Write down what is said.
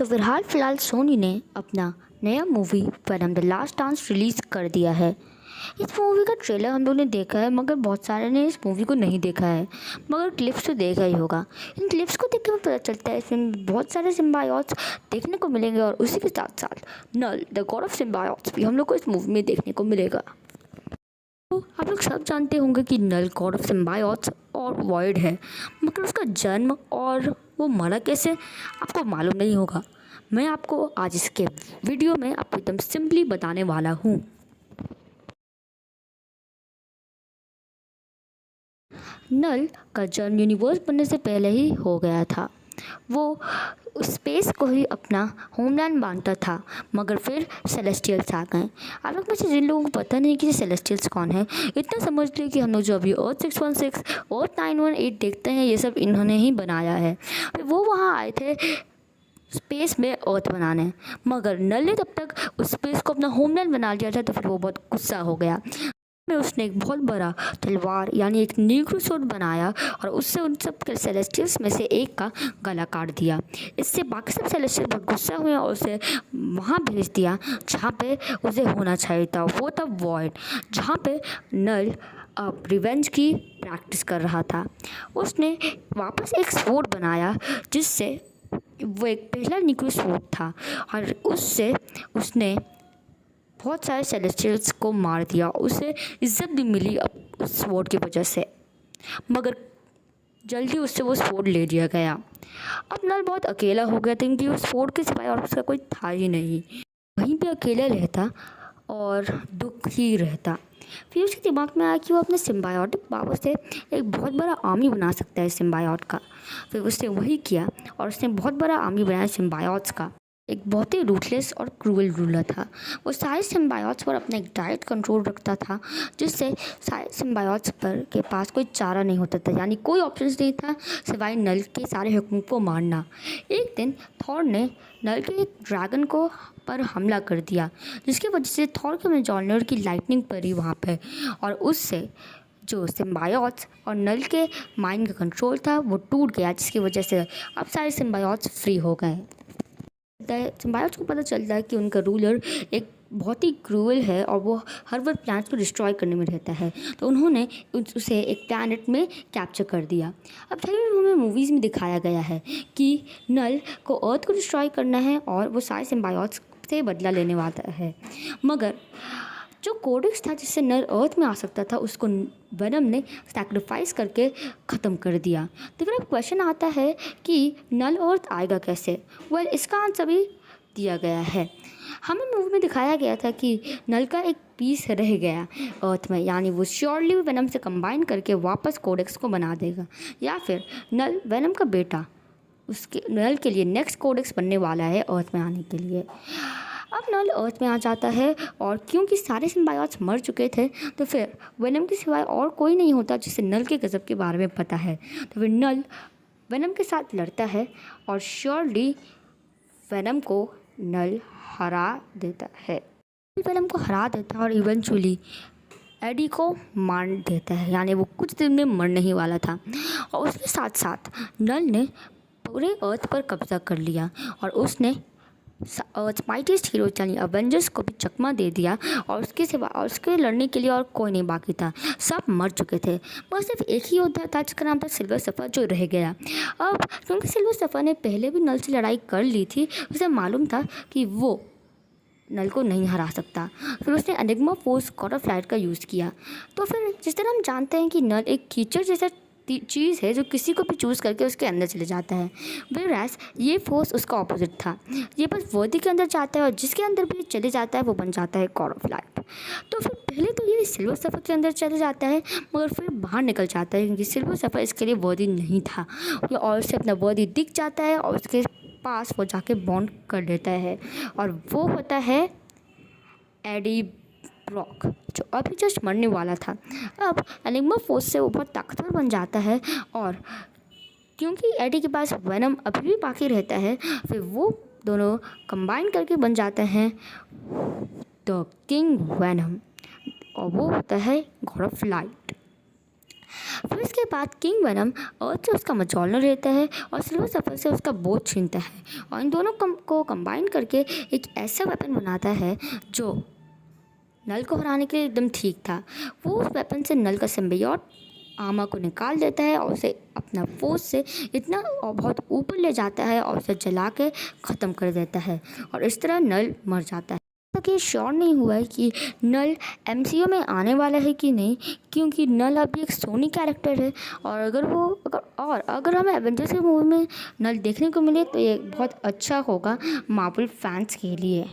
तो फिलहाल सोनी ने अपना नया movie venom the last dance release कर दिया है। इस मूवी का ट्रेलर हम लोग ने देखा है, मगर बहुत सारे ने इस मूवी को नहीं देखा है, मगर क्लिप्स तो देखा ही होगा। इन क्लिप्स को देख के पता चलता है इसमें बहुत सारे सिम्बायोट्स देखने को मिलेंगे और उसी के साथ साथ नल द गॉड ऑफ सिम्बायोट्स भी हम लोग को इस मूवी में देखने को मिलेगा। तो आप लोग सब जानते होंगे कि नल गॉड ऑफ सिम्बायोट्स और वॉइड है, मगर उसका जन्म और वो मरा कैसे आपको मालूम नहीं होगा। मैं आपको आज इसके वीडियो में आपको एकदम सिंपली बताने वाला हूँ। नल का जन्म यूनिवर्स बनने से पहले ही हो गया था। वो स्पेस को ही अपना होमलैंड मानता था, मगर फिर सेलेस्टियल्स आ गए। आप लोग में से जिन लोगों को पता नहीं कि सेलेस्टियल्स कौन है, इतना समझ लिए कि हम लोग जो अभी अर्थ 616 और 918 देखते हैं, ये सब इन्होंने ही बनाया है। फिर वो वहाँ आए थे स्पेस में अर्थ बनाने, मगर नल ने तब तक उस स्पेस को अपना होमलैंड बना लिया था। तो फिर वो बहुत गुस्सा हो गया। में उसने एक बहुत बड़ा तलवार यानी एक नीग्रो सूट बनाया और उससे उन सब सेलेस्टियल्स में से एक का गला काट दिया। इससे बाकी सब सेलेस्टियल बहुत गुस्सा हुए और उसे वहाँ भेज दिया जहाँ पे उसे होना चाहिए था। वो था वॉइड, जहाँ पे नल अब रिवेंज की प्रैक्टिस कर रहा था। उसने वापस एक स्वॉर्ड बनाया जिससे वो एक पहला नीग्रो सूट था और उससे उसने बहुत सारे सेलेस्टियल्स को मार दिया। उसे इज्जत भी मिली अब उस स्वॉर्ड की वजह से, मगर जल्दी उससे वो स्वॉर्ड ले लिया गया। अब नल बहुत अकेला हो गया था क्योंकि उस स्वॉर्ड के सिवाय और उसका कोई था ही नहीं। वहीं पे अकेला रहता और दुख ही रहता। फिर उसके दिमाग में आया कि वो अपने सिम्बायोटिक पावर से एक बहुत बड़ा आर्मी बना सकता है सिम्बायोट का। फिर उसने वही किया और उसने बहुत बड़ा आर्मी बनाया सिम्बायोट्स का। एक बहुत ही रूथलेस और क्रूअल रूलर था। वो सारे सिम्बायोट्स पर अपना एक डाइट कंट्रोल रखता था, जिससे सारे सिम्बायोट्स पर के पास कोई चारा नहीं होता था, यानी कोई ऑप्शंस नहीं था सिवाय नल के सारे हुक्म को मानना। एक दिन थॉर ने नल के एक ड्रैगन को पर हमला कर दिया, जिसकी वजह से थॉर के मेजॉर्नर की लाइटनिंग पड़ी वहाँ पर और उससे जो सिम्बायोट्स और नल के माइंड का कंट्रोल था वो टूट गया, जिसकी वजह से अब सारे सिम्बायोट्स फ्री हो गए। सिम्बायोट्स को पता चलता है कि उनका रूलर एक बहुत ही क्रूअल है और वो हर वक्त प्लैनेट को डिस्ट्रॉय करने में रहता है। तो उन्होंने उसे एक प्लैनेट में कैप्चर कर दिया। अब सभी हमें मूवीज़ में दिखाया गया है कि नल को अर्थ को डिस्ट्रॉय करना है और वो सारे सिम्बायोट्स से बदला लेने वाला है, मगर जो कोडेक्स था जिससे नल अर्थ में आ सकता था उसको वेनम ने सैक्रिफाइस करके ख़त्म कर दिया। तो फिर अब क्वेश्चन आता है कि नल अर्थ आएगा कैसे। इसका आंसर भी दिया गया है। हमें मूवी में दिखाया गया था कि नल का एक पीस रह गया अर्थ में, यानी वो श्योरली वेनम से कंबाइन करके वापस कोडेक्स को बना देगा, या फिर नल वेनम का बेटा उसके नल के लिए नेक्स्ट कोडेक्स बनने वाला है अर्थ में आने के लिए। अब नल अर्थ में आ जाता है और क्योंकि सारे सिम्बायोट्स मर चुके थे तो फिर वेनम के सिवाय और कोई नहीं होता जिसे नल के गज़ब के बारे में पता है। तो फिर नल वेनम के साथ लड़ता है और श्योरली वेनम को नल हरा देता है। वेनम को हरा देता है और इवेंचुअली एडी को मार देता है, यानी वो कुछ दिन में मरने ही वाला था। और उसके साथ साथ नल ने पूरे अर्थ पर कब्जा कर लिया और उसने अर्थ माइटीस्ट हीरो यानी अवेंजर्स को भी चकमा दे दिया और उसके सिवा और उसके लड़ने के लिए और कोई नहीं बाकी था, सब मर चुके थे। बस सिर्फ एक ही योद्धा था जिसका नाम था सिल्वर सफ़र, जो रह गया। अब क्योंकि सिल्वर सफ़र ने पहले भी नल से लड़ाई कर ली थी, उसे मालूम था कि वो नल को नहीं हरा सकता। फिर उसने enigma force God of light का यूज़ किया। तो फिर जिस तरह हम जानते हैं कि नल एक कीचड़ जैसा चीज़ है जो किसी को भी चूज़ करके उसके अंदर चले जाता है, वेयरएज़ ये फोर्स उसका ऑपोजिट था। ये बस वर्दी के अंदर जाता है और जिसके अंदर भी चले जाता है वो बन जाता है गॉड ऑफ लाइट। तो फिर पहले तो ये सिल्वर सफ़र के अंदर चले जाता है, मगर फिर बाहर निकल जाता है क्योंकि सिल्वर सफ़र इसके लिए वर्दी नहीं था, और उससे अपना वर्दी दिख जाता है और उसके पास वो जाके बॉन्ड कर लेता है और वो होता है एडी ब्रॉक, जो अभी जस्ट मरने वाला था। अब एनिग्मा फोर्स से वो बहुत ताकतवर बन जाता है और क्योंकि एडी के पास वेनम अभी भी बाकी रहता है, फिर वो दोनों कंबाइन करके बन जाते हैं द किंग वेनम और वो होता है गॉड ऑफ लाइट। फिर इसके बाद किंग वेनम अर्थ से उसका मजोलर लेता है और सिल्वर सर्फर से उसका बोझ छीनता है और इन दोनों को कंबाइन करके एक ऐसा वेपन बनाता है जो नल को हराने के लिए एकदम ठीक था। वो उस वेपन से नल का सिम्बियोट आमा को निकाल देता है और उसे अपना फोर्स से इतना और बहुत ऊपर ले जाता है और उसे जला के ख़त्म कर देता है और इस तरह नल मर जाता है। कि श्योर नहीं हुआ है कि नल एमसीयू में आने वाला है कि नहीं, क्योंकि नल अभी एक सोनी कैरेक्टर है और अगर हमें एवेंजर्स की मूवी में नल देखने को मिले तो ये बहुत अच्छा होगा मार्वल फैंस के लिए।